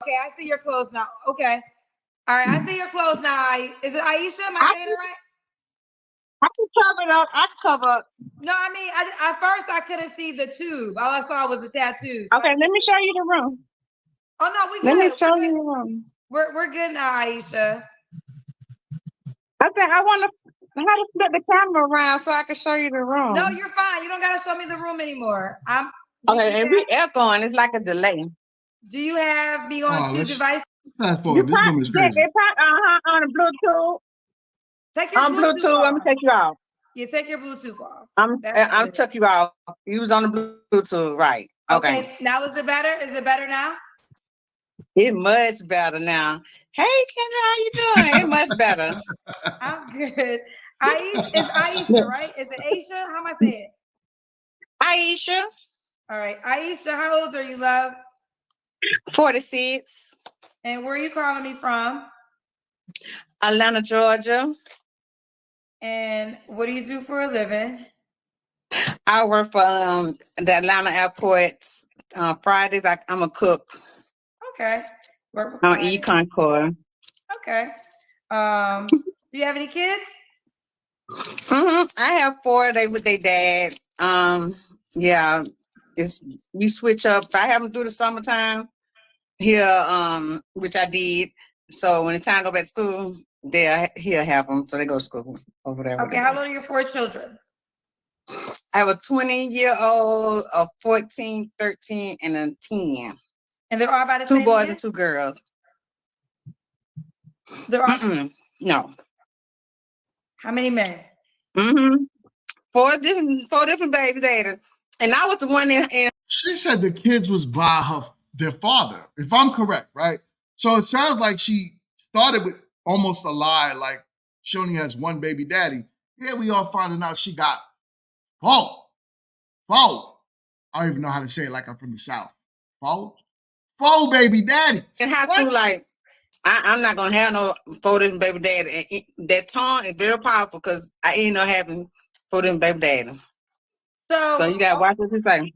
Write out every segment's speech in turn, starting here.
Okay, I see your clothes now. Okay. All right, I see your clothes now. Is it Aisha? Am I I saying it can, right? I can cover it up. I can cover up. No, I mean, at first I couldn't see the tube. All I saw was the tattoos. Okay, let me show you the room. Oh no, we Let me good. show We're you good. the room. We're good now, Aisha. I said I want to how to flip the camera around so I can show you the No, room. you're fine. You don't gotta show me the room anymore. Okay, and we echoing. It's like a delay. Do you have me on two Let's devices? fast You forward. This woman is probably crazy. on the Bluetooth. Take your On Bluetooth Bluetooth, I'm off. gonna take you out. You take your Bluetooth off. That's I'm good. took you out. You was on the Bluetooth, right? Okay. Now is it better? Is it better now? It's much better now. Hey Kendra, how you doing? It's much better. I'm good. Aisha is Aisha, right? Is it Aisha? How am I saying it? Aisha, All right. Aisha, how old are you, love? 46. And where are you calling me from? Atlanta, Georgia. And what do you do for a living? I work for the Atlanta airport. Fridays, I'm a cook Okay. Work for on Friday. Concord. Okay. Do you have any kids? I have 4. They with their dad. Yeah, it's we switch up. I have them through the summertime here, which I did. So when it's time to go back to school, he'll have them. So they go to school over there. Okay. How old are your 4 children? I have a 20-year-old, a 14, 13, and a 10. And they're all by the 2 same boys man? and 2 girls. They're all. No. How many men? 4 different baby daddies. And I was the one in. She said the kids was by their father, if I'm correct, right? So it sounds like she started with almost a lie, like she only has one baby daddy. Yeah, we all finding out she got 4. I don't even know how to say it like I'm from the South. 4 baby daddies. In high school, like, I'm not going to have no 4 different baby daddy. And that tongue is very powerful because I ended up having 4 different baby daddy. So you got to watch what you say.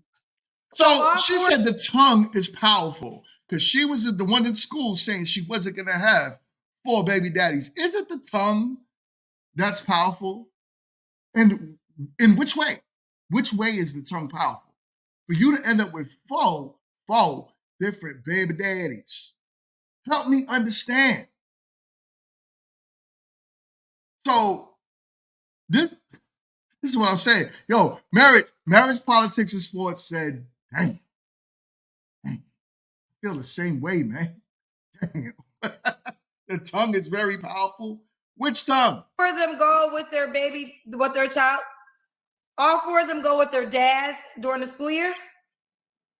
So she said the tongue is powerful because she was the one in school saying she wasn't going to have 4 baby daddies. Is it the tongue that's powerful? And in which way? Which way is the tongue powerful? For you to end up with 4 different baby daddies. Help me understand. So this is what I'm saying. Yo, marriage, politics, and sports said, dang, I feel the same way, man. Dang. The tongue is very powerful. Which tongue? 4 of them go with their child. All 4 of them go with their dads during the school year?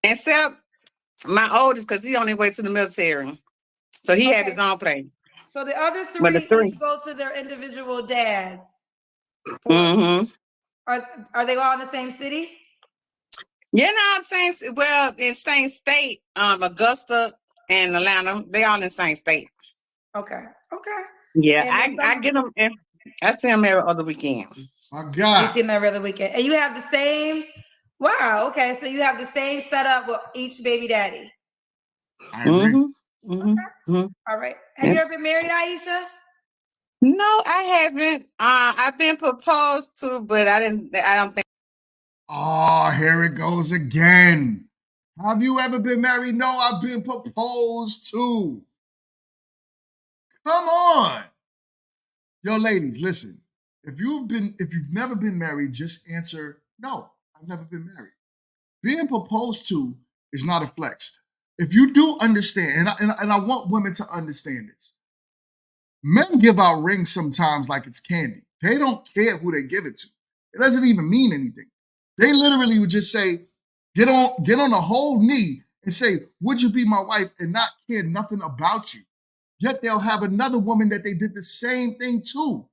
Except my oldest, because he on his way to the military. So he had his own place. So the other 3 each go to their individual dads. Are they all in the same city? You know what I'm saying? Well, in same state, Augusta and Atlanta, they all in the same state. Okay. Yeah, I get them. I see them every other weekend. My God. You see them every other weekend. And you have the same, wow, okay. So you have the same setup with each baby daddy. I agree. All right. Have you ever been married, Aisha? No, I haven't. I've been proposed to, but I don't think. Oh, here it goes again. Have you ever been married? No, I've been proposed to. Come on. Yo, ladies, listen. If you've never been married, just answer no. I've never been married. Being proposed to is not a flex. If you do understand, and I want women to understand this, men give out rings sometimes like it's candy. They don't care who they give it to. It doesn't even mean anything. They literally would just say, get on a whole knee and say, would you be my wife, and not care nothing about you. Yet they'll have another woman that they did the same thing to.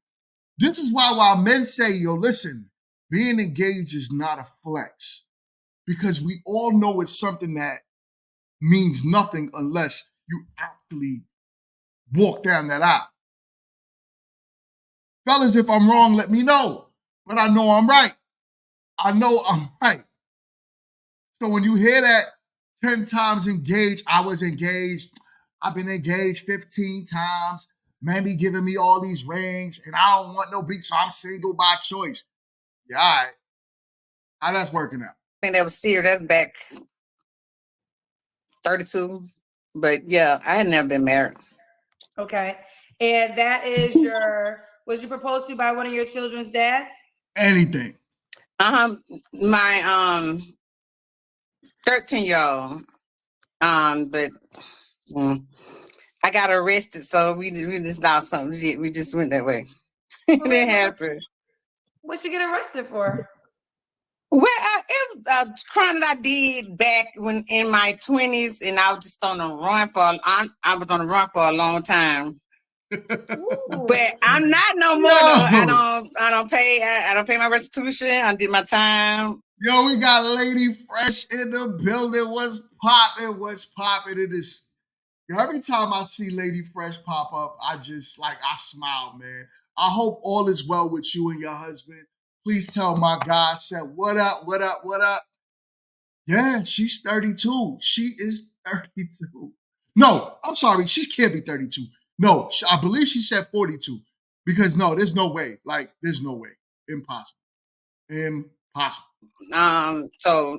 This is why while men say, yo, listen, being engaged is not a flex. Because we all know it's something that means nothing unless you actually walk down that aisle. Fellas, if I'm wrong, let me know. But I know I'm right. I know I'm right. So when you hear that 10 times engaged, I was engaged, I've been engaged 15 times. Man be giving me all these rings, and I don't want no beat, so I'm single by choice. Yeah, all right. How that's working out? I think that was serious. That's back 32. But yeah, I had never been married. Okay. And that is was you proposed to by one of your children's dads? Anything. My 13-year-old. But I got arrested, so we just lost something. We just went that way. It didn't happen. What you get arrested for? Well, it was a crime that I did back when in my 20s, and I was just on the run for. I was on the run for a long time. But I'm not no more though. I don't pay my restitution. I did my time. Yo, we got Lady Fresh in the building. What's popping? What's popping? It is. Every time I see Lady Fresh pop up, I smile, man. I hope all is well with you and your husband. Please tell my guy, said, what up, what up, what up? Yeah, she's 32. She is 32. No, I'm sorry. She can't be 32. No, I believe she said 42. Because no, there's no way. Like, there's no way. Impossible. Impossible. So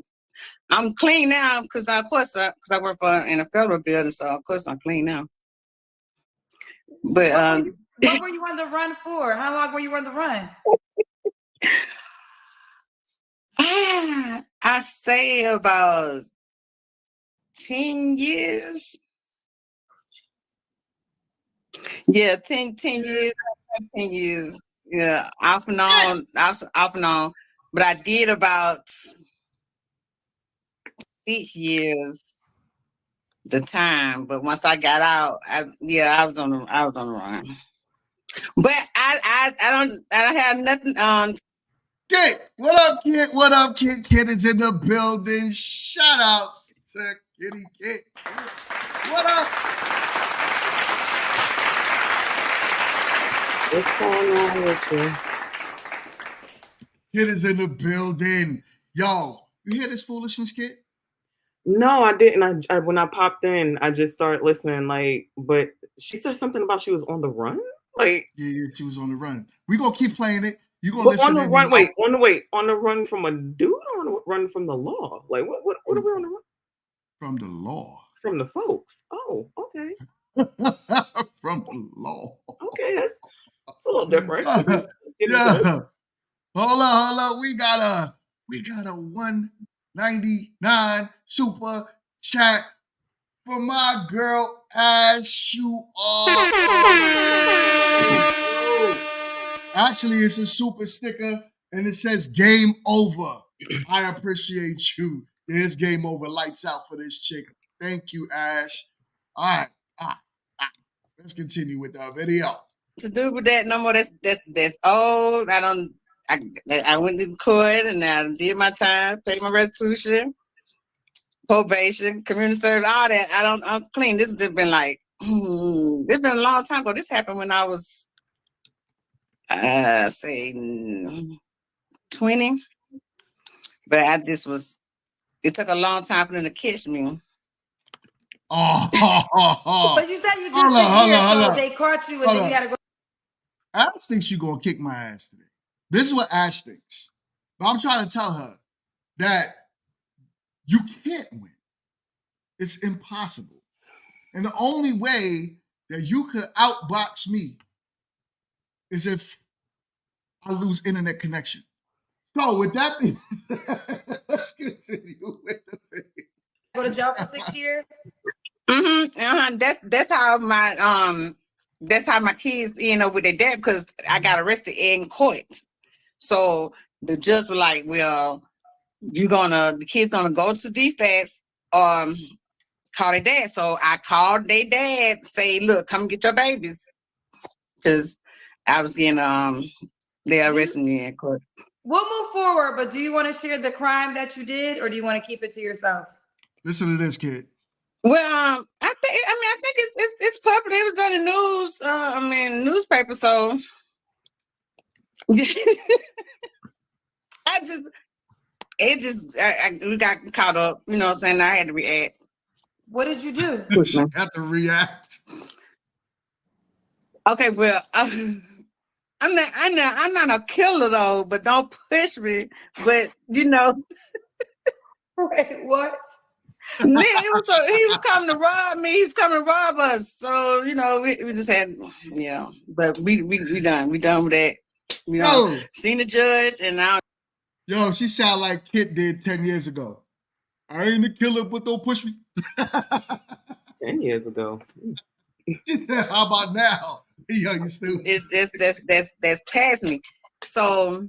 I'm clean now because of course I work in a federal building, so of course I'm clean now. But what were you on the run for? How long were you on the run? I say about 10 years. Yeah, 10 years. 10 years. Yeah, off and on. Off and on. But I did about 6 years the time. But once I got out, I was on the run. But I don't have nothing Kid, what up, Kid? What up, Kid? Kid is in the building. Shout outs to Kitty Kid. What up? What's going on with you? Kid is in the building. Yo, you hear this foolishness, Kid? No, I didn't. I when I popped in, I just started listening. But she said something about she was on the run. Yeah, she was on the run. We gonna keep playing it. You gonna listen on the in? run? On the run from a dude or on the run from the law? Like what are we on the run? From the law. From the folks. Oh, okay. From the law. Okay, that's a little different. Yeah. Hold on. We got a 199 super chat for my girl Ash. You are. Actually, it's a super sticker and it says game over. I appreciate you. There's game over. Lights out for this chick. Thank you, Ash. All right. Let's continue with the video. to do with that no more. That's old. I went to court and I did my time, paid my restitution, probation, community service, all that. I'm clean. This has been like it's been a long time ago. This happened when I was say 20. But it took a long time for them to catch me. But you said you just sit here, so they caught you and then you had to go. Ash thinks you're going to kick my ass today. This is what Ash thinks. But I'm trying to tell her that you can't win. It's impossible. And the only way that you could outbox me is if I lose internet connection. So with that being let's continue with the video. Go to jail for 6 years? That's how my kids end up with their dad because I got arrested in court. So the judge was like, "Well, the kid's gonna go to defense, call their dad." So I called their dad, say, "Look, come get your babies," because I was getting they arrested me in court. We'll move forward, but do you want to share the crime that you did, or do you want to keep it to yourself? Listen to this, kid. Well, I think it's public. It was on the news. Newspaper. So we got caught up. You know what I'm saying? I had to react. What did you do? She had to react. Okay, well, I'm not a killer though, but don't push me. But you know, Wait, what? he was coming to rob me. He was coming to rob us. So you know, we just had, yeah. But we done. We done with that. You know, Yo, seen the judge, and now. yo, she sound like Kit did 10 years ago. I ain't a killer, but don't push me. 10 years ago. She said, how about now? Yo, you stupid. That's past me. So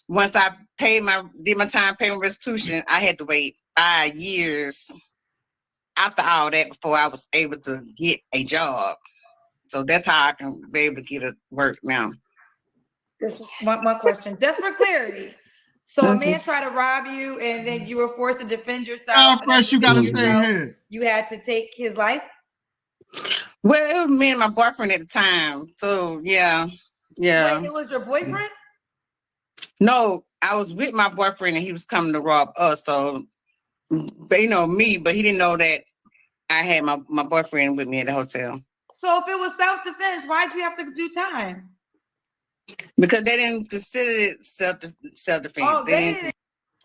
once I did my time payment restitution, I had to wait 5 years after all that before I was able to get a job. So that's how I can be able to get a work now. This one question, just for clarity. So a man tried to rob you, and then you were forced to defend yourself. Nah, Fresh, you gotta stay here. You had to take his life. Well, it was me and my boyfriend at the time. So yeah. Wait, it was your boyfriend? No, I was with my boyfriend and he was coming to rob us. So, but you know me, but he didn't know that I had my boyfriend with me at the hotel. So if it was self-defense, why'd you have to do time? Because they didn't consider it self-defense. Oh, they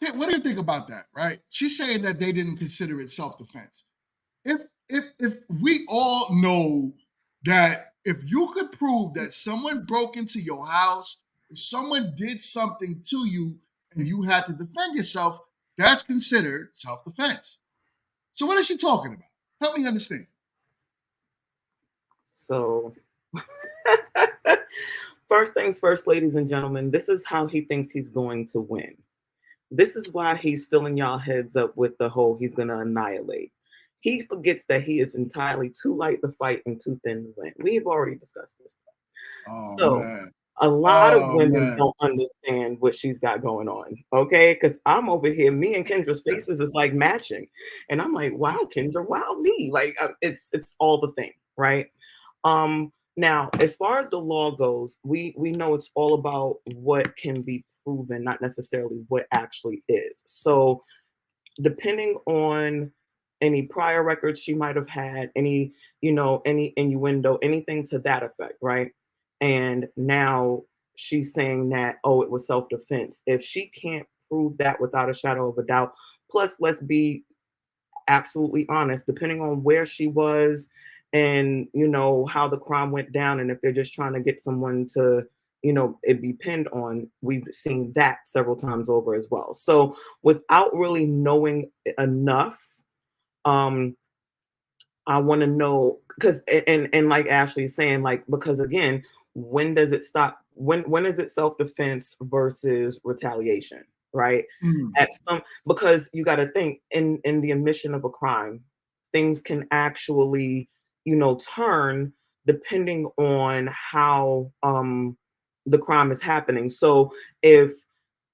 didn't. What do you think about that, right? She's saying that they didn't consider it self-defense. If we all know that if you could prove that someone broke into your house, if someone did something to you and you had to defend yourself, that's considered self-defense. So what is she talking about? Help me understand. So, first things first, ladies and gentlemen, this is how he thinks he's going to win. This is why he's filling y'all heads up with the whole he's going to annihilate. He forgets that he is entirely too light to fight and too thin to win. We've already discussed this. Man. A lot of women don't understand what she's got going on, okay? Because I'm over here, me and Kendra's faces is like matching. And I'm like, wow, Kendra, wow, me. Like, it's all the thing, right? Now, as far as the law goes, we know it's all about what can be proven, not necessarily what actually is. So depending on any prior records she might have had, any innuendo, anything to that effect, right? And now she's saying that, oh, it was self-defense. If she can't prove that without a shadow of a doubt, plus let's be absolutely honest, depending on where she was and how the crime went down, and if they're just trying to get someone to it be pinned on, we've seen that several times over as well. So without really knowing enough, I want to know, because and like Ashley's saying, like, because again, when does it stop? When is it self-defense versus retaliation, right? Because you got to think, in the admission of a crime, things can actually turn depending on how the crime is happening. So if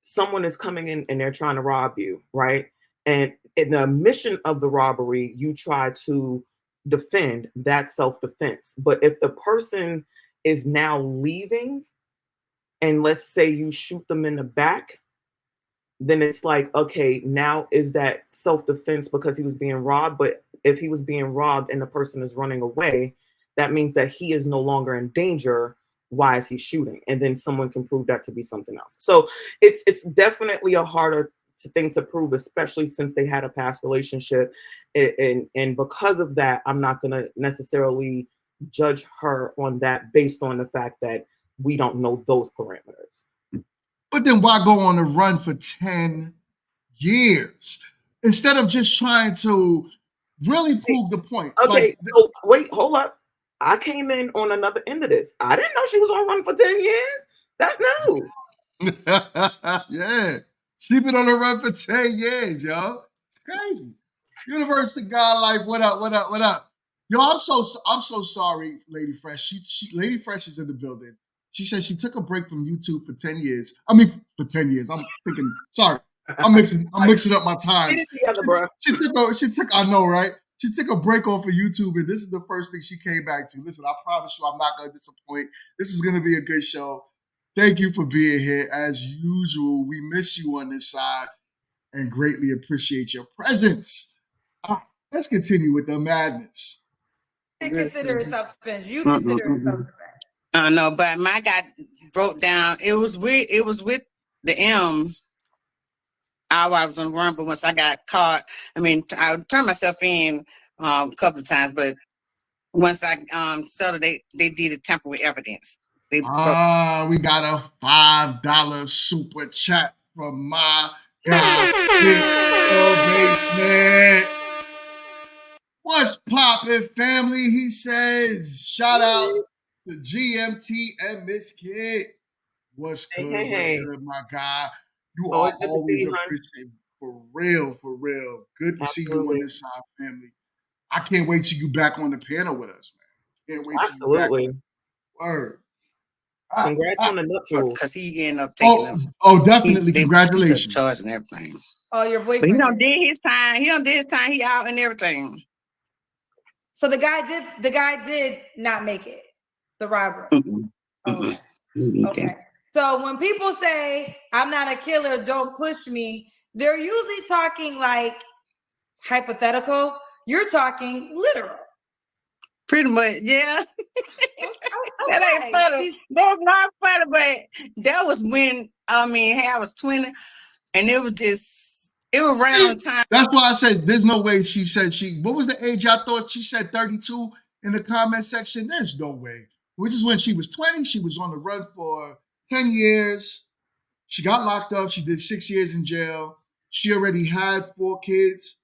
someone is coming in and they're trying to rob you, right? And in the admission of the robbery, you try to defend, that's self-defense. But if the person is now leaving, and let's say you shoot them in the back, then it's like, okay, now is that self-defense because he was being robbed? But if he was being robbed and the person is running away, that means that he is no longer in danger. Why is he shooting? And then someone can prove that to be something else. So it's definitely a harder thing to prove, especially since they had a past relationship. And because of that, I'm not going to necessarily judge her on that based on the fact that we don't know those parameters. But then why go on a run for 10 years instead of just trying to really prove the point? Okay, so wait, hold up. I came in on another end of this. I didn't know she was on run for 10 years. That's new. Yeah. She been on the run for 10 years, yo. It's crazy. University God Life, what up, what up, what up? Yo, I'm so sorry, Lady Fresh. Lady Fresh is in the building. She said she took a break from YouTube for 10 years. I mean, for 10 years. I'm thinking, sorry. I'm mixing up my times. She took, I know, right? She took a break off of YouTube, and this is the first thing she came back to. Listen, I promise you I'm not going to disappoint. This is going to be a good show. Thank you for being here. As usual, we miss you on this side and greatly appreciate your presence. Let's continue with the madness. You consider it self-defense. You Mm-mm, consider it mm-mm. self-defense. I don't know, but mine got broke down. It was with the M. I was on the run, but once I got caught, I mean, I turned myself in a couple of times, but once I settled, they did a tamper with evidence. They broke. We got a $5 super chat from my guy, Big Basement. What's poppin', family? He says, shout out to GMT and Miss Kid. What's Hey, good? hey, What's hey. good, my guy? You Always are good to see always you, hon. appreciated. For real, for real. Good to see you on Absolutely. this side, family. I can't wait till you back on the panel with us, man. Can't wait till you back. Absolutely. Word. Congrats on the nuptials. Because he ended up taking them. Oh, definitely. They took Congratulations. charge and everything. Oh, your But he boyfriend. done did his time. He done did his time. He out and everything. So the guy did not make it. The robber. Mm-mm. Okay. Mm-mm. Okay. So when people say I'm not a killer, don't push me, they're usually talking like hypothetical. You're talking literal. Pretty much, yeah. Okay. That ain't funny. That's not funny, but that was when I was 20, and it was around the time. That's why I said there's no way she said what was the age I thought she said 32 in the comment section? There's no way. Which is when she was 20, she was on the run for 10 years. She got locked up. She did 6 years in jail. She already had 4 kids,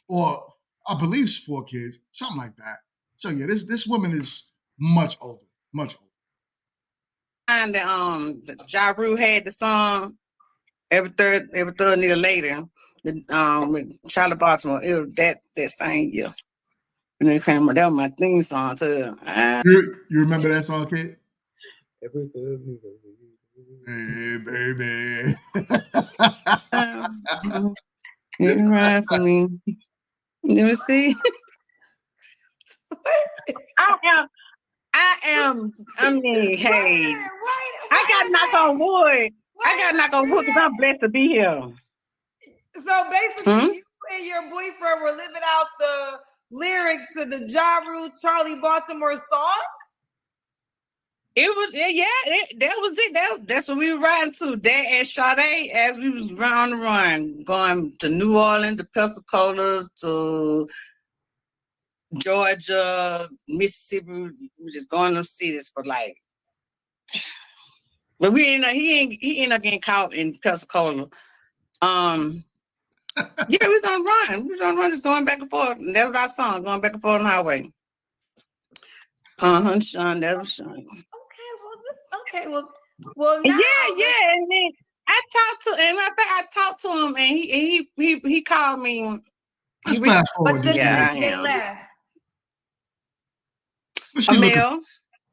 or I believe 4 kids, something like that. So yeah, this woman is much older, much older. And Ja Rule had the song every third nigga later. With Charlie Baltimore, it was that same year. And it came, that was my theme song too. You remember that song, kid? Everything. Hey, baby. It's right for me. Let me see. I mean, hey, I got knock on wood. I got knock on wood because I'm blessed to be here. So basically, you and your boyfriend were living out the lyrics to the Ja Rule Charlie Baltimore song? It was, that was it. That's what we were riding to. That and Sade as we was on the run, going to New Orleans, to Pensacola, to Georgia, Mississippi. We were just going to cities for like. But he ended up getting caught in Pensacola. Yeah, we was on run. We was on run, just going back and forth. And that was our song, going back and forth on the highway. Sean, that was Sean. Well, now, yeah. And then I talked to him, and he called me. Let's fast forward. But yeah, they last.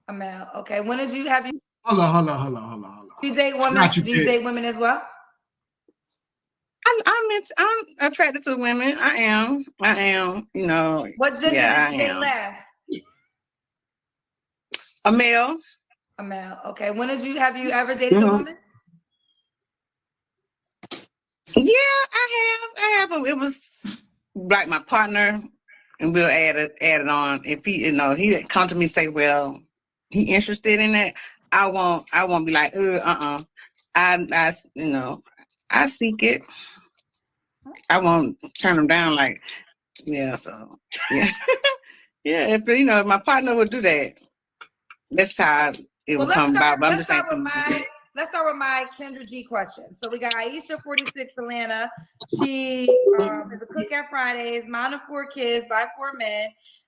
Amel. Okay. When did you have you? Hold on. You date women? Do you date women as well? I'm attracted to women. I am. You know. What gender did you date last? A male. Okay. When did you have you ever dated a woman? Yeah, I have. It was like my partner, and we'll add it on. If he, he come to me and say, well, he interested in it. I won't be like, I seek it. I won't turn him down like, yeah. So yeah, yeah. If my partner would do that, that's how it would come about. But I'm just saying. Let's start with my Kendra G question. So we got Aisha, 46, Atlanta. She is a cook at Fridays, mom of 4 kids by 4 men,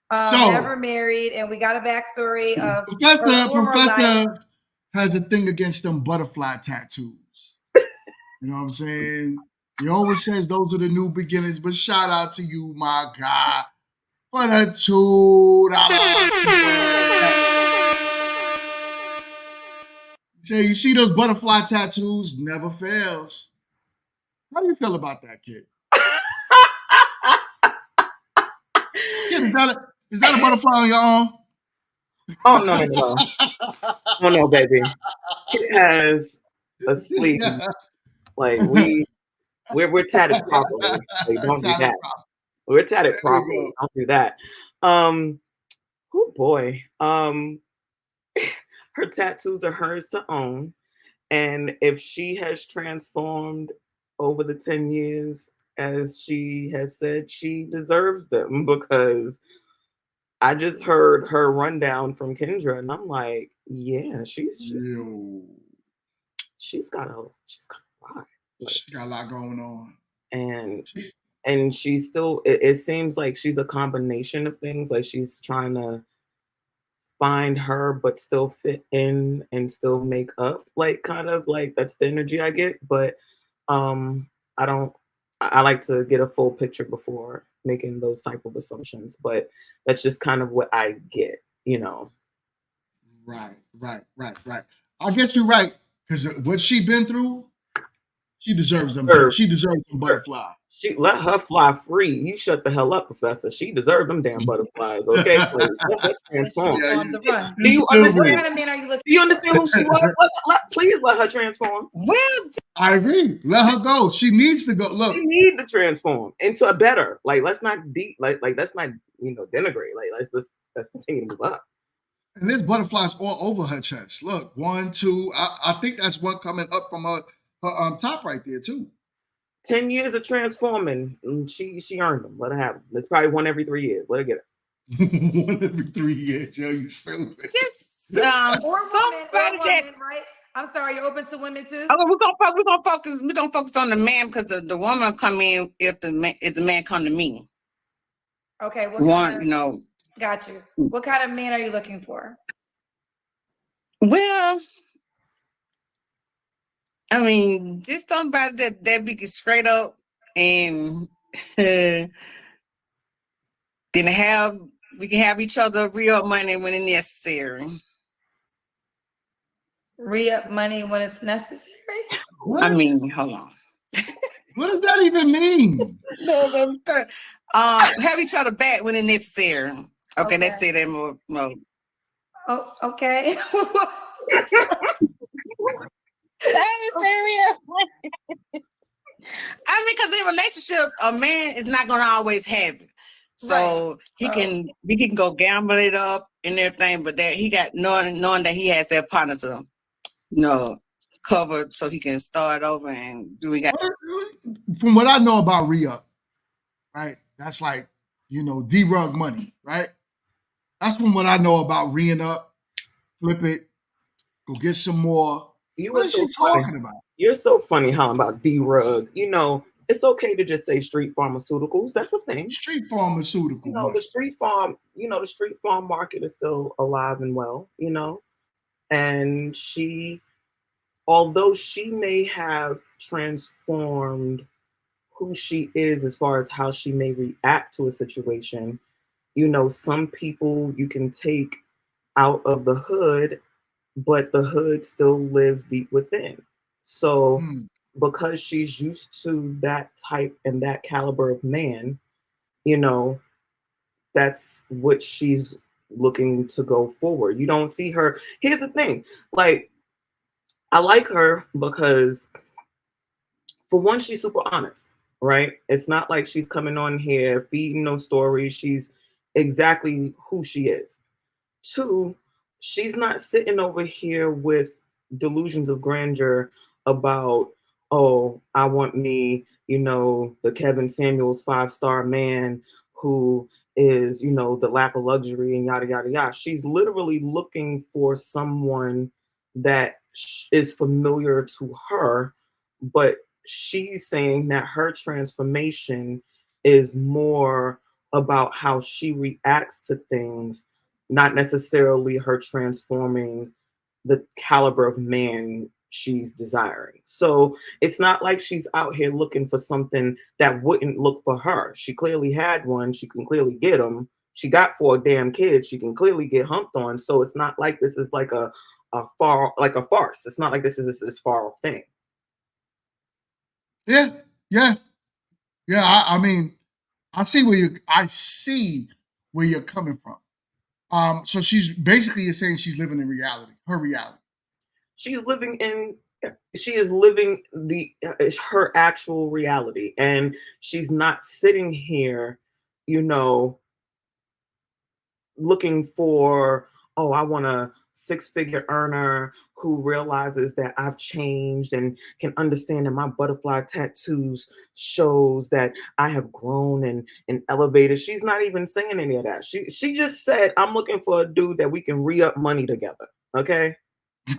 never married, and we got a backstory of Professor has a thing against them butterfly tattoos. You know what I'm saying? He always says those are the new beginnings, but shout out to you, my guy, for the $2. Say, you see those butterfly tattoos, never fails. How do you feel about that, kid? Kid, is that a butterfly on your arm? Oh, no. Oh, no, baby. It has a sleeve. Like, we're tatted properly. Like, don't do that. We're tatted properly. Don't do that. Oh boy. Her tattoos are hers to own. And if she has transformed over the 10 years, as she has said, she deserves them because I just heard her rundown from Kendra, and I'm like, yeah, she's got a lot. Like, she got a lot going on. And she's still it seems like she's a combination of things. Like she's trying to find her but still fit in and still make up, like kind of like that's the energy I get. But I don't I like to get a full picture before making those type of assumptions. But that's just kind of what I get, you know. Right. I guess you're right. Because what she been through, she deserves them too. She deserves some butterfly. She let her fly free. You shut the hell up, Professor. She deserved them damn butterflies. Okay, please. Let her transform. On the run. Do you understand? What kind of man are you looking? Do you understand who she was? Please let her transform. Well, I agree. Let her go. She needs to go. Look, she need to transform into a better. Like let's not like let's not denigrate. Like let's continue to move up. And there's butterflies all over her chest. Look, 1, 2. I think that's one coming up from her top right there too. 10 years of transforming, she earned them. Let her have them. It's probably one every 3 years. Let her get it. One every 3 years, yo, you stupid. Just somebody that, right? I'm sorry, you're open to women too. Oh, we're gonna focus on the man because the woman come in if the man come to me. Okay, got you. What kind of man are you looking for? Well, I mean, just somebody that be straight up and then we can have each other real money when it's necessary. Re-up money when it's necessary? What? I mean, hold on. What does that even mean? Have each other back when it's necessary. Okay, let's say that more. Oh, okay. That is serious. I mean, because in a relationship, a man is not going to always have it. So he can go gamble it up and everything, but that he got knowing that he has that partner to covered so he can start over and do we got. From what I know about re-up, right? That's like D-rug money, right? That's from what I know about re-ing up, flip it, go get some more. What is she talking about? You're so funny, huh? About D-rug. It's okay to just say street pharmaceuticals. That's a thing. Street pharmaceutical. The street farm market is still alive and well. And although she may have transformed who she is as far as how she may react to a situation, some people you can take out of the hood, but the hood still lives deep within. So because she's used to that type and that caliber of man, that's what she's looking to go forward. You don't see her. Here's the thing. Like, I like her because, for one, she's super honest, right? It's not like she's coming on here feeding no stories. She's exactly who she is. 2, she's not sitting over here with delusions of grandeur about, oh, I want me, the Kevin Samuels 5-star man who is, the lap of luxury and yada, yada, yada. She's literally looking for someone that is familiar to her, but she's saying that her transformation is more about how she reacts to things, not necessarily her transforming the caliber of man she's desiring. So it's not like she's out here looking for something that wouldn't look for her. She clearly had one. She can clearly get them. She got 4 damn kids. She can clearly get humped on. So it's not like this is like a farce. It's not like this is this far off thing. Yeah. I mean, I see where you're coming from. So she's basically saying she's living in reality, her reality. She is living her actual reality, and she's not sitting here you know, looking for, oh, I want a six-figure earner who realizes that I've changed and can understand that my butterfly tattoos shows that I have grown and elevated. She's not even saying any of that. She just said, I'm looking for a dude that we can re-up money together. Okay.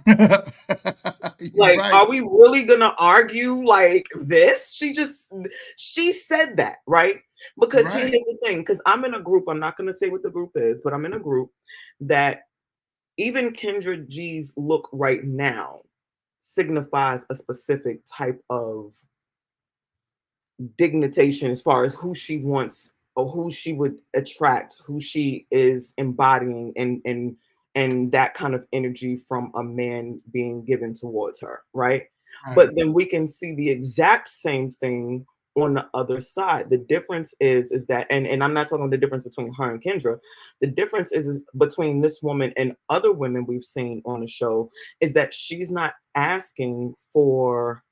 You're Like, right. are we really gonna argue like this? She said that, right? Because here's Right. the thing, because I'm in a group, I'm not gonna say what the group is, but I'm in a group that even Kendra G's look right now signifies a specific type of dignitation as far as who she wants or who she would attract, who she is embodying and that kind of energy from a man being given towards her, right? Right. But then we can see the exact same thing on the other side. The difference is that and I'm not talking the difference between her and Kendra. The difference is between this woman and other women we've seen on the show is that she's not asking for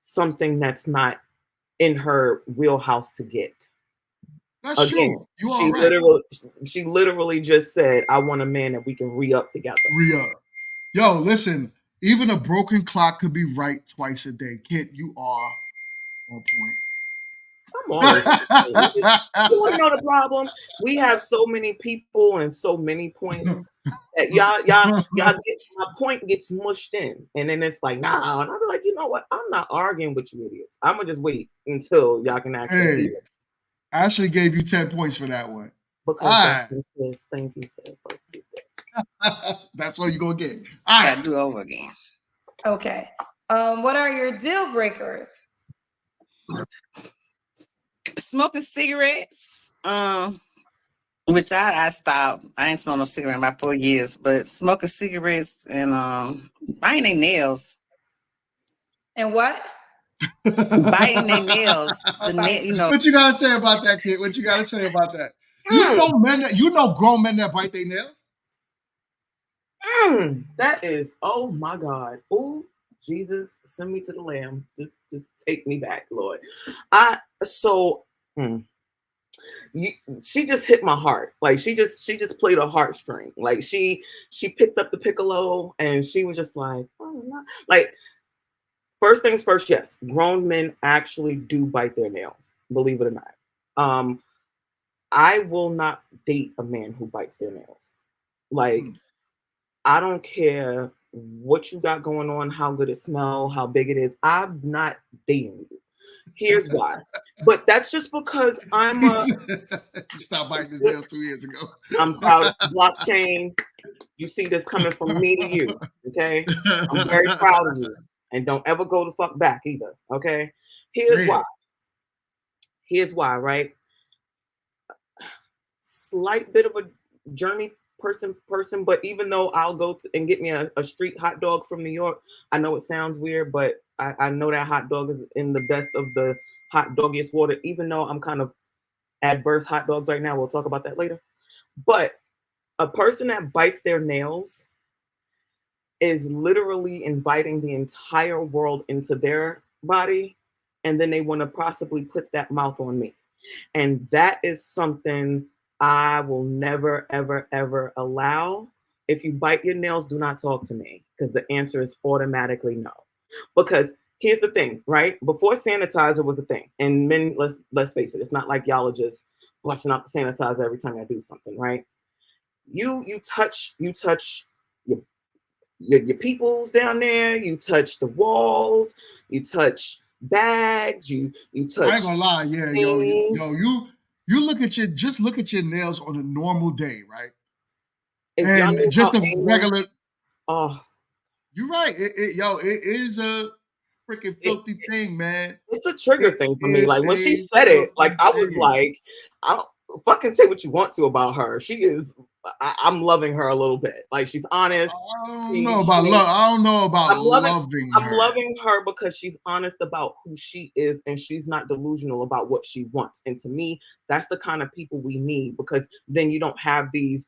something that's not in her wheelhouse to get. That's Again, true. You are right. she literally just said, "I want a man that we can re-up together." Re-up. Yo, listen, even a broken clock could be right twice a day. Kid, you are on point. I'm always you want to know the problem? We have so many people and so many points that y'all get my point gets mushed in, and then it's like, nah, and I'm like, you know what? I'm not arguing with you idiots. I'm gonna just wait until y'all can actually Hey, hear it Ashley gave you 10 points for that one. All because that's right. this. Thank you, sis. Let's do this. That's all you're going to get. All right. Gotta do over again. Okay. What are your deal breakers? Smoking cigarettes. Which I stopped. I ain't smoked no cigarette in about 4 years, but smoking cigarettes and biting their nails. And what? Biting their nails. What you gotta say about that, kid? What you gotta say about that? You know grown men that bite their nails. That is, oh my God. Oh, Jesus, send me to the Lamb. Just take me back, Lord. I so you, she just hit my heart. Like she just played a heartstring. Like she picked up the piccolo and she was just like, oh no. Like first things first, yes, grown men actually do bite their nails, believe it or not. I will not date a man who bites their nails. Like I don't care what you got going on, how good it smells, how big it is. I'm not dating you. Here's why. But that's just because I'm a You stopped biting his nails 2 years ago. I'm proud of blockchain. You see this coming from me to you. Okay. I'm very proud of you. And don't ever go the fuck back either. Okay. Here's why. Here's why, right? Slight bit of a journey person, but even though I'll go and get me a street hot dog from New York, I know it sounds weird, but I know that hot dog is in the best of the hot doggiest water, even though I'm kind of adverse hot dogs right now. We'll talk about that later. But a person that bites their nails is literally inviting the entire world into their body, and then they want to possibly put that mouth on me. And that is something I will never, ever, ever allow. If you bite your nails, do not talk to me because the answer is automatically no. Because here's the thing, right? Before sanitizer was a thing, and men, let's face it, it's not like y'all are just busting out the sanitizer every time I do something, right? You touch your your peoples down there. You touch the walls. You touch bags. You touch. I ain't gonna lie, yeah, you look at your nails on a normal day, right? If y'all And knew just how a regular. Oh, You're right. It is a freaking filthy thing, man. It's a trigger It thing for me. is Like when she a said it, like filthy I was thing. like, I don't fucking say what you want to about her. She is. I'm loving her a little bit. Like she's honest. I don't know about love. I don't know about loving I'm her. loving her because she's honest about who she is and she's not delusional about what she wants. And to me, that's the kind of people we need because then you don't have these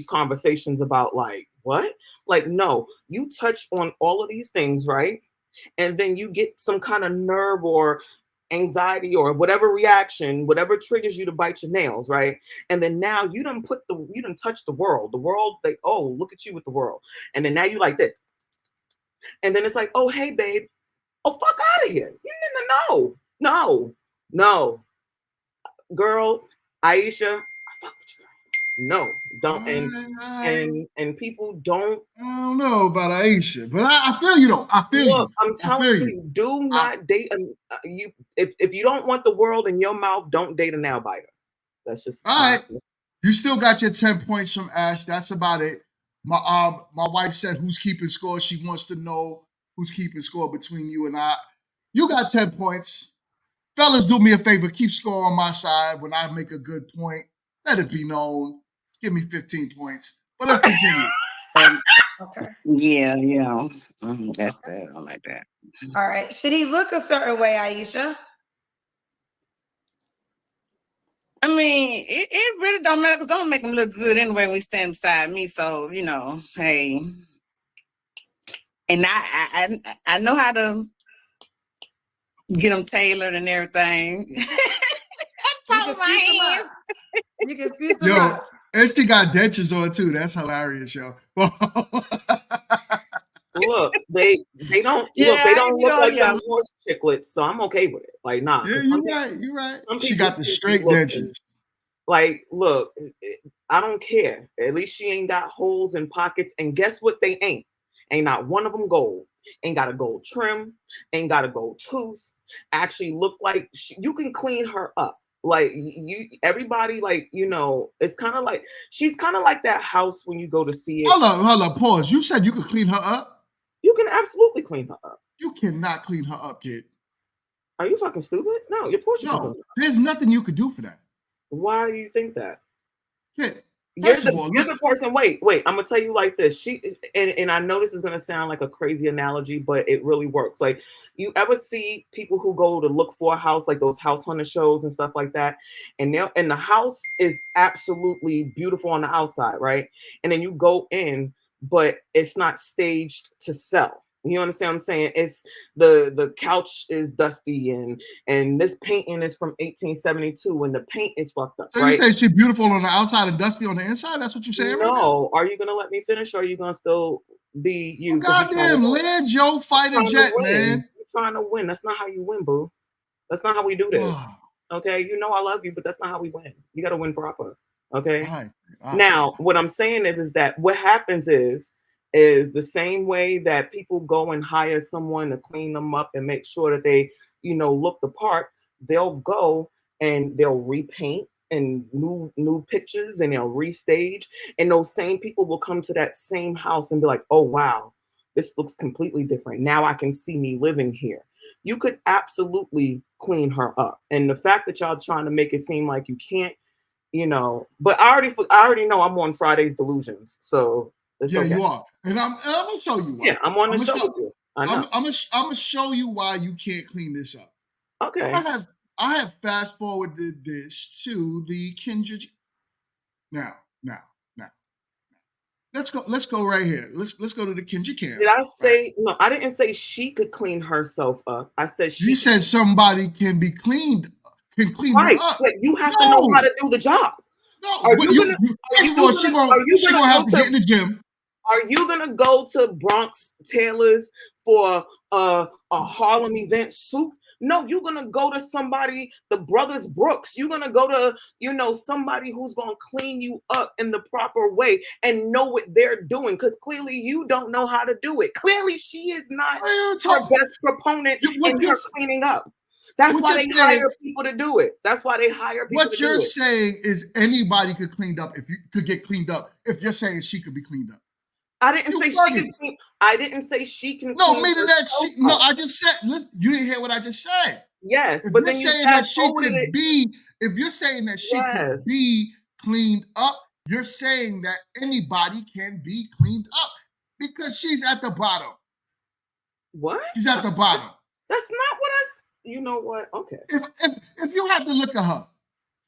conversations about like what? Like no, you touch on all of these things, right? And then you get some kind of nerve or anxiety or whatever reaction, whatever triggers you to bite your nails, right? And then now you done touch the world. The world, oh, look at you with the world. And then now you like this. And then it's like, oh, hey, babe. Oh, fuck out of here. No. Girl, Aisha, I fuck with you. No, don't. And people don't. I don't know about Aisha, but I feel you though. I feel you. I'm telling you, do not date you. If you don't want the world in your mouth, don't date a nail biter. That's just all right. You still got your 10 points from Ash. That's about it. My wife said, "Who's keeping score?" She wants to know who's keeping score between you and I. You got 10 points. Fellas, do me a favor. Keep score on my side. When I make a good point, let it be known. Give me 15 points. But let's continue. Okay. Yeah. That's that. I like that. All right. Should he look a certain way, Aisha? I mean, it really don't matter because I'm gonna make him look good anyway when we stand beside me. So, hey. And I know how to get them tailored and everything. You can fuse them up. And she got dentures on too. That's hilarious, yo. Look, they don't look like them horse chiclets, so I'm okay with it. Like, nah. Yeah, you're right. She got the straight dentures. Like, look, I don't care. At least she ain't got holes in pockets. And guess what? They ain't. Ain't not one of them gold. Ain't got a gold trim. Ain't got a gold tooth. Actually look like you can clean her up. Like everybody, like, it's kind of like, she's kind of like that house when you go to see it. Hold on, pause. You said you could clean her up? You can absolutely clean her up. You cannot clean her up, kid. Are you fucking stupid? No, of course you can. There's nothing you could do for that. Why do you think that? Kid, you're the person. Wait. I'm gonna tell you like this. And I know this is gonna sound like a crazy analogy, but it really works. Like, you ever see people who go to look for a house, like those house hunter shows and stuff like that, and the house is absolutely beautiful on the outside, right? And then you go in, but it's not staged to sell. You understand what I'm saying? It's the couch is dusty and this painting is from 1872 and the paint is fucked up. So you say she's beautiful on the outside and dusty on the inside? That's what you're saying? No. Are you gonna let me finish, or are you gonna still be you? Oh, goddamn, land Joe fighter jet, man. You're trying to win. That's not how you win, boo. That's not how we do this. Okay, I love you, but that's not how we win. You got to win proper. Okay. All right. Now, what I'm saying is that what happens is the same way that people go and hire someone to clean them up and make sure that they, look the part. They'll go and they'll repaint and new pictures and they'll restage. And those same people will come to that same house and be like, oh, wow, this looks completely different. Now I can see me living here. You could absolutely clean her up. And the fact that y'all trying to make it seem like you can't, but I already know I'm on Friday's delusions. So yeah, okay. You are. And I'm going to show you why. Yeah, I'm on the show with you. I'm going to show you why you can't clean this up. Okay. I have fast forwarded this to the Kendra. Now. Let's go right here. Let's go to the Kendra camp. Did I say no? I didn't say she could clean herself up. I said you said somebody can be cleaned, can clean her up. But you have to know how to do the job. No, she's gonna have to get in the gym. Are you gonna go to Bronx Taylor's for a Harlem event suit? No, you're gonna go to somebody, the Brothers Brooks. You're gonna go to, somebody who's gonna clean you up in the proper way and know what they're doing. Because clearly you don't know how to do it. Clearly she is not her best proponent in her cleaning up. That's why they hire people to do it. That's why they hire people to do it. What you're saying is anybody could clean up if you could get cleaned up. If you're saying she could be cleaned up. I didn't say she can clean. I didn't say she can. No, meaning that she. No, I just said. You didn't hear what I just said. Yes, if but you're then saying that she could be. If you're saying that she could be cleaned up, you're saying that anybody can be cleaned up because she's at the bottom. What? She's at the bottom. That's not what I. You know what? Okay. If you have to look at her.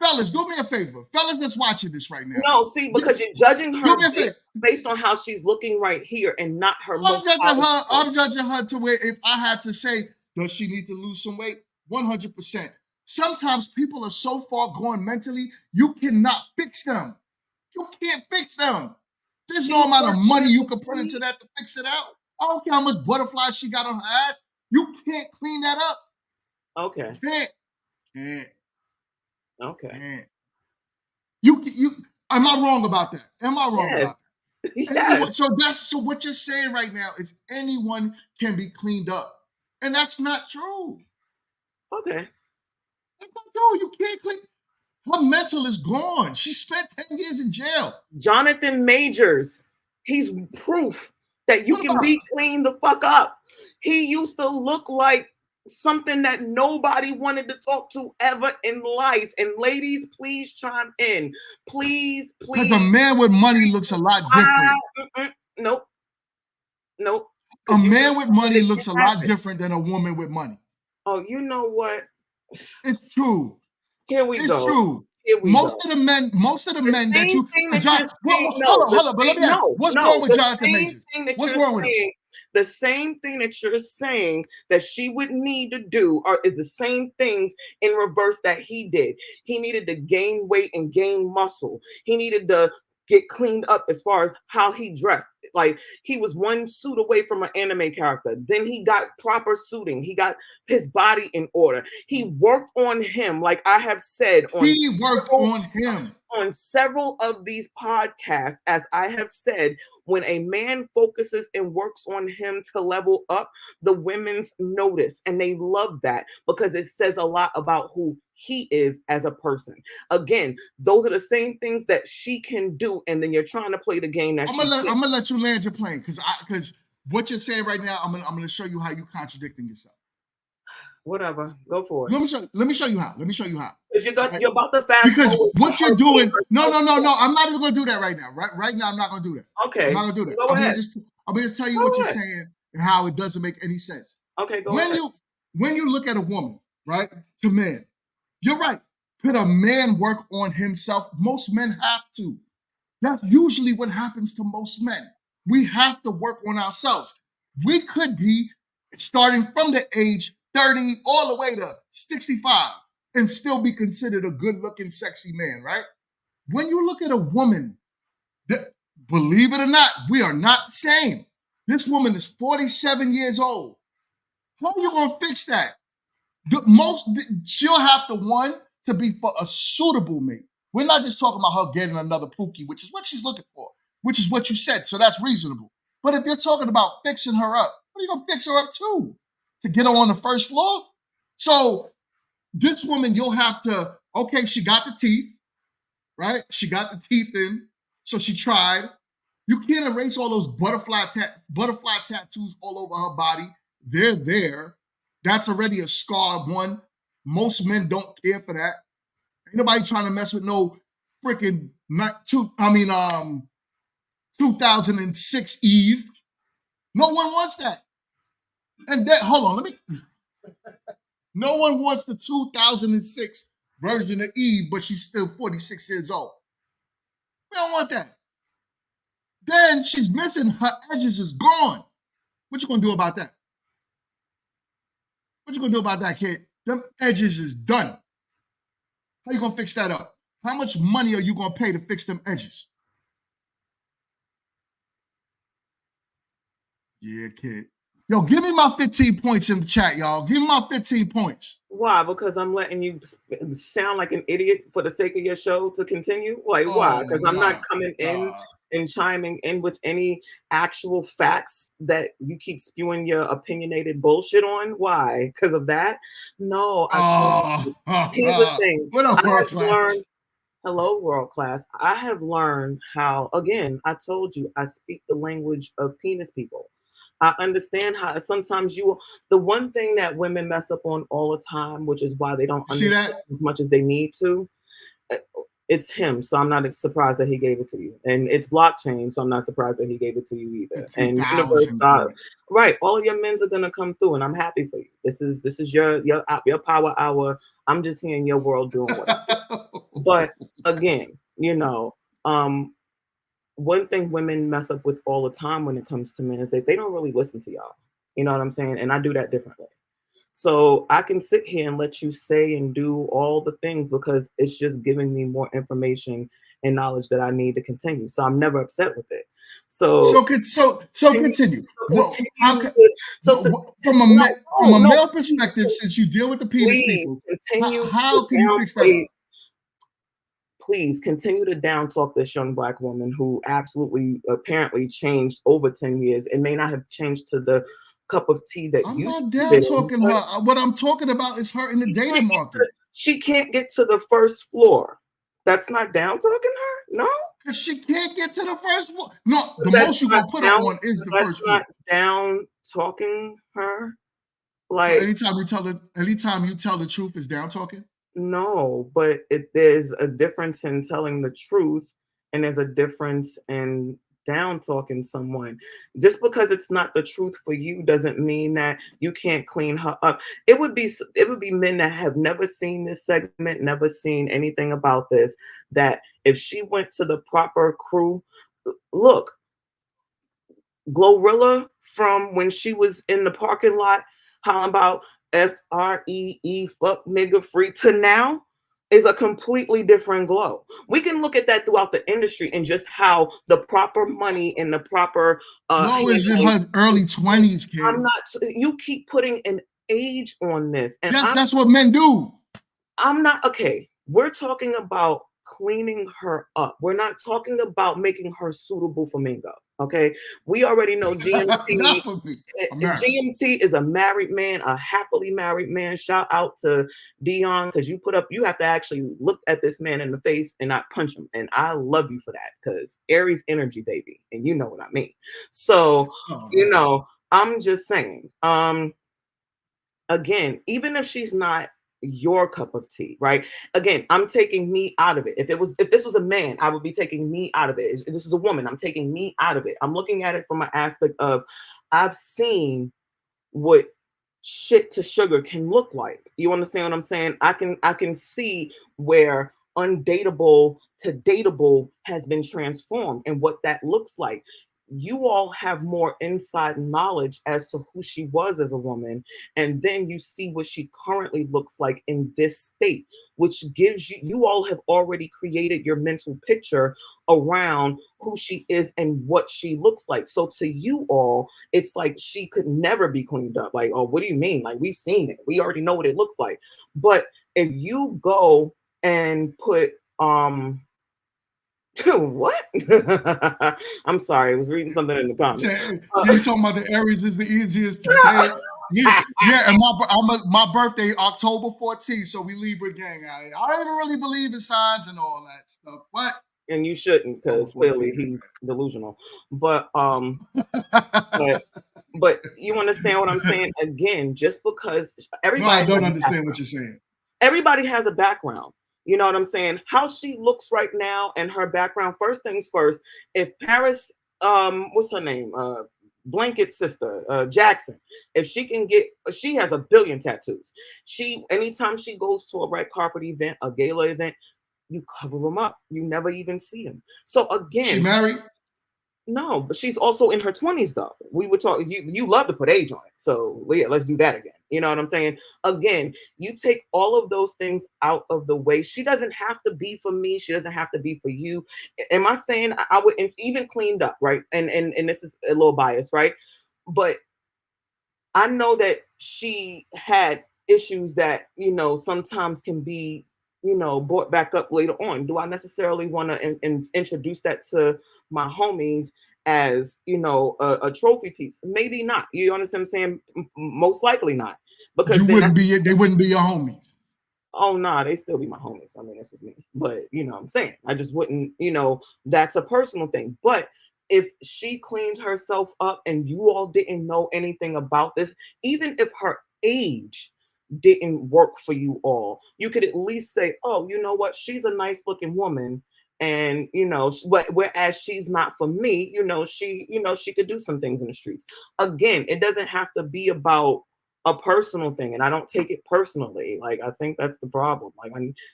Fellas, do me a favor. Fellas that's watching this right now. No, see, because you're judging her based on how she's looking right here and not her. I'm judging her to where if I had to say, does she need to lose some weight? 100%. Sometimes people are so far gone mentally, you cannot fix them. You can't fix them. There's no amount of money you can put into that to fix it out. I don't care how much butterflies she got on her ass. You can't clean that up. Okay. Can't. Okay. Can't. You. Am I wrong about that? Am I wrong about that? Yes. Anyone, so what you're saying right now is anyone can be cleaned up, and that's not true. Okay. That's not true. You can't clean. Her mental is gone. She spent 10 years in jail. Jonathan Majors, he's proof that you can be cleaned the fuck up. He used to look like something that nobody wanted to talk to ever in life. And ladies, please chime in. Please. Because a man with money looks a lot different. Nope. A man with money looks a lot different than a woman with money. Oh, you know what? It's true. Here we go. It's true. Most of the men that you hold up, but let me ask, what's wrong with Jonathan Majors? What's wrong with him? The same thing that you're saying that she would need to do is the same things in reverse that he did. He needed to gain weight and gain muscle. He needed to get cleaned up as far as how he dressed. Like, he was one suit away from an anime character. Then he got proper suiting. He got his body in order. He worked on him, like I have said. He worked on him. On several of these podcasts, as I have said, when a man focuses and works on him to level up, the women's notice, and they love that because it says a lot about who he is as a person. Again, those are the same things that she can do, and then you're trying to play the game that I'm gonna let you land your plane because what you're saying right now, I'm gonna show you how you're contradicting yourself. Whatever, go for it. Let me show you how. Because you're about to fast because what you're doing. No. I'm not even gonna do that right now. Right now, I'm not gonna do that. Okay. I'm not gonna do that. Go ahead. I'm gonna just tell you what you're saying and how it doesn't make any sense. Okay, go ahead. When you look at a woman, right, to men, you're right. Could a man work on himself? Most men have to. That's usually what happens to most men. We have to work on ourselves. We could be starting from the age 30 all the way to 65 and still be considered a good-looking, sexy man, right? When you look at a woman, believe it or not, we are not the same. This woman is 47 years old. How are you going to fix that? She'll have to be for a suitable mate. We're not just talking about her getting another Pookie, which is what she's looking for, which is what you said, so that's reasonable. But if you're talking about fixing her up, what are you going to fix her up to? To get her on the first floor? So this woman, you'll have to, okay, she got the teeth, right? She got the teeth in, so she tried. You can't erase all those butterfly tattoos all over her body. They're there. That's already a scar one. Most men don't care for that. Ain't nobody trying to mess with no freaking 2006 Eve. No one wants that. And that, hold on, no one wants the 2006 version of Eve, but she's still 46 years old. We don't want that. Then she's missing, her edges is gone. What you gonna do about that? What you gonna do about that, kid? Them edges is done. How you gonna fix that up? How much money are you gonna pay to fix them edges? Yeah, kid. Yo, give me my 15 points in the chat, y'all. Give me my 15 points. Why? Because I'm letting you sound like an idiot for the sake of your show to continue? Like, why? Because I'm not coming in and chiming in with any actual facts that you keep spewing your opinionated bullshit on. Why? Because of that? No. Here's the thing. What up, world class? Hello, world class. I have learned how, again, I told you, I speak the language of penis people. I understand how sometimes the one thing that women mess up on all the time, which is why they don't understand as much as they need to, it's him. So I'm not surprised that he gave it to you. And it's blockchain, so I'm not surprised that he gave it to you either. And universe, right, all of your men's are gonna come through, and I'm happy for you. This is your power hour. I'm just here in your world doing what. But again, one thing women mess up with all the time when it comes to men is that they don't really listen to y'all. You know what I'm saying? And I do that differently. So I can sit here and let you say and do all the things because it's just giving me more information and knowledge that I need to continue. So I'm never upset with it. So Continue. Well, from a male perspective, since you deal with the penis people, how can you fix that? Please continue to down talk this young Black woman who absolutely apparently changed over 10 years. It may not have changed to the cup of tea that I'm you not down talking her. What I'm talking about is her in the dating market. She can't get to the first floor. That's not down talking her? No? Because she can't get to the first floor. No, the most you're going to put her on is the first floor. That's not down talking her? Like, so anytime you tell the truth is down talking? No, but there's a difference in telling the truth and there's a difference in down talking someone. Just because it's not the truth for you doesn't mean that you can't clean her up. It would be men that have never seen this segment, never seen anything about this, that if she went to the proper crew, look, Glorilla from when she was in the parking lot hollering about FREE fuck nigga free to now is a completely different glow. We can look at that throughout the industry and just how the proper money and the proper Glow is in her early 20s, kid. I'm not. You keep putting an age on this, and yes, that's what men do. I'm not okay. We're talking about cleaning her up. We're not talking about making her suitable for Mingo. Okay, we already know GMT. GMT is a married man, a happily married man. Shout out to Dion because you have to actually look at this man in the face and not punch him. And I love you for that because Aries energy, baby, and you know what I mean. So I'm just saying. Again, even if she's not your cup of tea, right? Again, I'm taking me out of it. If this was a man, I would be taking me out of it. If this is a woman, I'm taking me out of it. I'm looking at it from an aspect of I've seen what shit to sugar can look like. You understand what I'm saying? I can see where undateable to dateable has been transformed and what that looks like. You all have more inside knowledge as to who she was as a woman, and then you see what she currently looks like in this state, which gives you all have already created your mental picture around who she is and what she looks like. So to you all, it's like she could never be cleaned up. Like, oh, what do you mean? Like, we've seen it. We already know what it looks like. But if you go and put what? I'm sorry, I was reading something in the comments. You talking about the Aries is the easiest to say. Yeah, and my birthday October 14th, so we Libra gang out here. I don't even really believe in signs and all that stuff, but and you shouldn't because clearly he's delusional. But but you understand what I'm saying? Again, just because everybody I don't understand what you're saying. Everybody has a background. You know what I'm saying? How she looks right now and her background. First things first, if Paris, what's her name? Blanket sister, Jackson. If she can she has 1 billion tattoos. Anytime she goes to a red carpet event, a gala event, you cover them up. You never even see them. So again, she married? No, but she's also in her 20s though. We were talking, you love to put age on it. So yeah, let's do that again. You know what I'm saying? Again, you take all of those things out of the way. She doesn't have to be for me. She doesn't have to be for you. Am I saying I would even cleaned up, right? And this is a little biased, right? But I know that she had issues that, sometimes can be, brought back up later on. Do I necessarily want to introduce that to my homies as, a trophy piece? Maybe not. You understand what I'm saying? Most likely not. Because they wouldn't be your homies. Oh, nah, they still be my homies. I mean, this is me. But, what I'm saying? I just wouldn't, that's a personal thing. But if she cleaned herself up and you all didn't know anything about this, even if her age didn't work for you all, you could at least say, oh, you know what? She's a nice looking woman. And, whereas she's not for me, she could do some things in the streets. Again, it doesn't have to be about a personal thing, and I don't take it personally. Like, I think that's the problem. Like,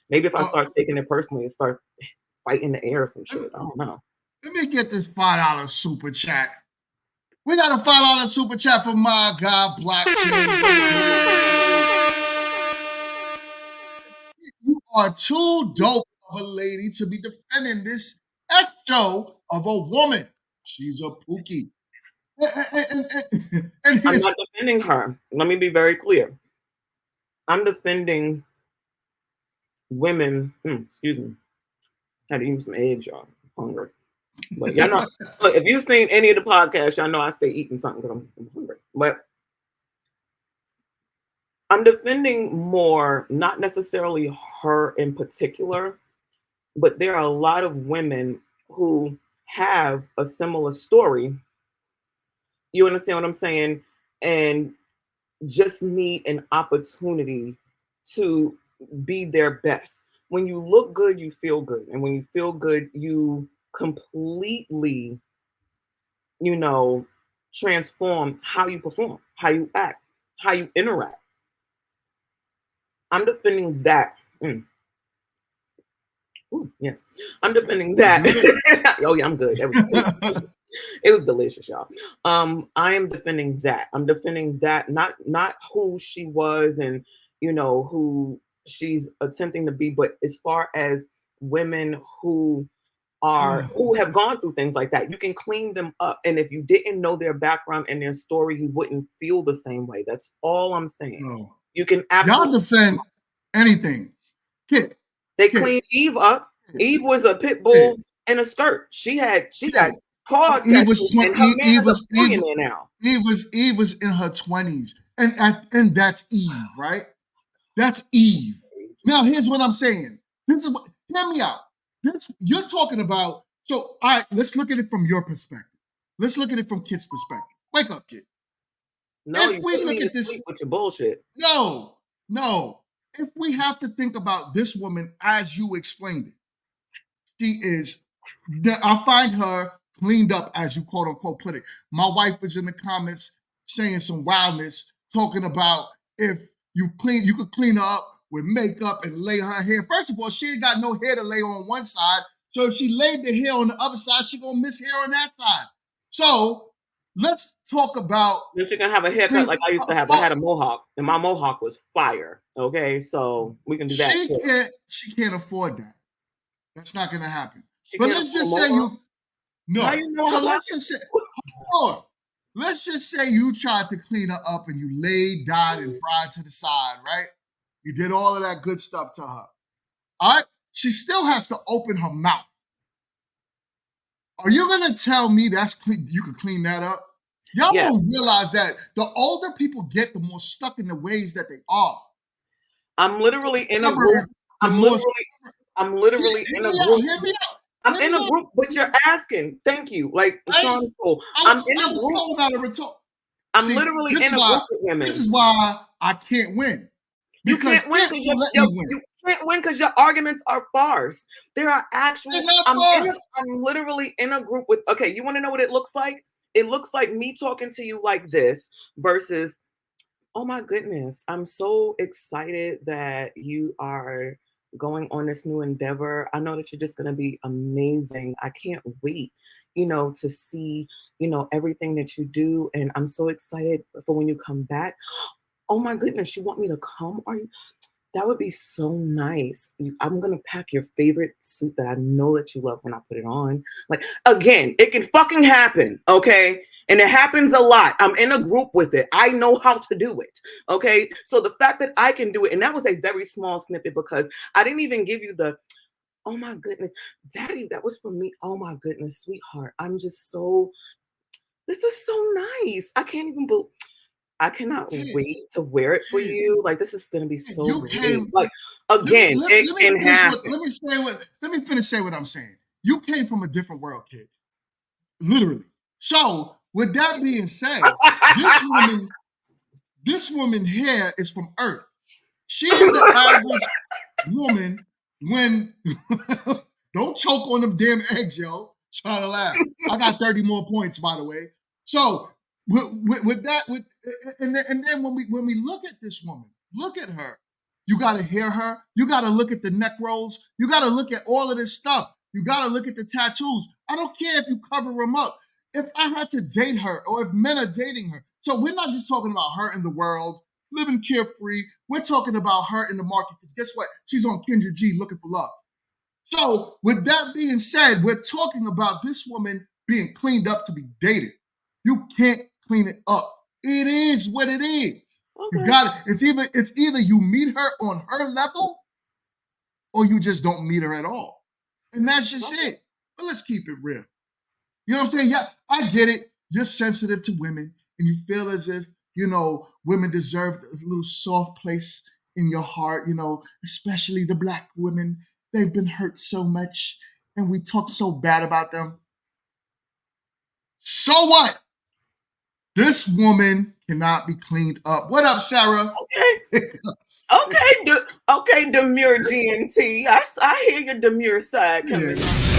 maybe if I start taking it personally and start fighting the air or some shit, I don't know. Let me get this $5 super chat. We got a $5 super chat from my guy Blackwoman. are too dope of a lady to be defending this show of a woman. She's a pookie. I'm not defending her. Let me be very clear. I'm defending women. Excuse me. I had to eat some eggs, y'all. I'm hungry. But y'all know, look, if you've seen any of the podcasts, y'all know I stay eating something because I'm hungry. But I'm defending more, not necessarily her in particular, but there are a lot of women who have a similar story. You understand what I'm saying? And just need an opportunity to be their best. When you look good, you feel good. And when you feel good, you completely, transform how you perform, how you act, how you interact. I'm defending that. Ooh, yes, I'm defending that. Oh yeah, I'm good. It was delicious, y'all. I am defending that. I'm defending that, not who she was and who she's attempting to be, but as far as women who have gone through things like that, you can clean them up. And if you didn't know their background and their story, you wouldn't feel the same way. That's all I'm saying. No. You can absolutely y'all defend anything. Kid. They cleaned Eve up. Eve was a pit bull in a skirt. She got paw tattoos, and her man is a billionaire now. Eve was in her 20s, and that's Eve, right? That's Eve. Now here's what I'm saying. Hear me out. You're talking about. So let's look at it from your perspective. Let's look at it from Kid's perspective. Wake up, Kid. No, you put me to sleep with your bullshit. No. If we have to think about this woman as you explained it, she is. I find her cleaned up, as you quote unquote put it. My wife was in the comments saying some wildness, talking about if you could clean her up with makeup and lay her hair. First of all, she ain't got no hair to lay on one side. So if she laid the hair on the other side, she gonna miss hair on that side. So let's talk about. Then she can have a haircut like I used to have. I had a mohawk, and my mohawk was fire. Okay, so we can do that. She can't afford that. That's not gonna happen. But let's just say you. No. So let's just say. Hold on. Let's just say you tried to clean her up and you laid, dyed, and fried to the side, right? You did all of that good stuff to her. All right? She still has to open her mouth. Are you going to tell me you can clean that up? Y'all don't realize that the older people get, the more stuck in the ways that they are. I'm literally in a group. I'm literally in a group. Hear me out. I'm in a group, but you're asking. Thank you. Like Sean School. I'm in a group. I'm literally in a group with women. This is why I can't win. You can't win because your arguments are farce. There are actual. I'm literally in a group with. Okay, you want to know what it looks like? It looks like me talking to you like this versus, oh my goodness, I'm so excited that you are going on this new endeavor. I know that you're just going to be amazing. I can't wait, to see, everything that you do. And I'm so excited for when you come back. Oh my goodness, you want me to come? That would be so nice. I'm going to pack your favorite suit that I know that you love when I put it on. Like, again, it can fucking happen, okay? And it happens a lot. I'm in a group with it. I know how to do it, okay? So the fact that I can do it, and that was a very small snippet because I didn't even give you the, oh my goodness, Daddy, that was for me. Oh my goodness, sweetheart. I'm just this is so nice. I can't even believe. I cannot wait to wear it for you. Like, this is going to be so great. Like, again, it can happen. Let me finish saying what I'm saying. You came from a different world, Kid. Literally. So, with that being said, this woman here is from Earth. She is the average woman when don't choke on them damn eggs, yo. Trying to laugh. I got 30 more points, by the way. So, with that, and then when we look at this woman, look at her. You got to hear her. You got to look at the neck rolls. You got to look at all of this stuff. You got to look at the tattoos. I don't care if you cover them up. If I had to date her or if men are dating her. So we're not just talking about her in the world living carefree. We're talking about her in the market because guess what? She's on Kendra G looking for love. So with that being said, we're talking about this woman being cleaned up to be dated. You can't clean it up. It is what it is. Okay. You got it. It's either you meet her on her level or you just don't meet her at all. And that's just it. But let's keep it real. You know what I'm saying? Yeah, I get it. You're sensitive to women and you feel as if, women deserve a little soft place in your heart, especially the Black women. They've been hurt so much and we talk so bad about them. So what? This woman cannot be cleaned up. What up, Sarah? Okay. Okay, demure GMT. I hear your demure side coming. Yeah.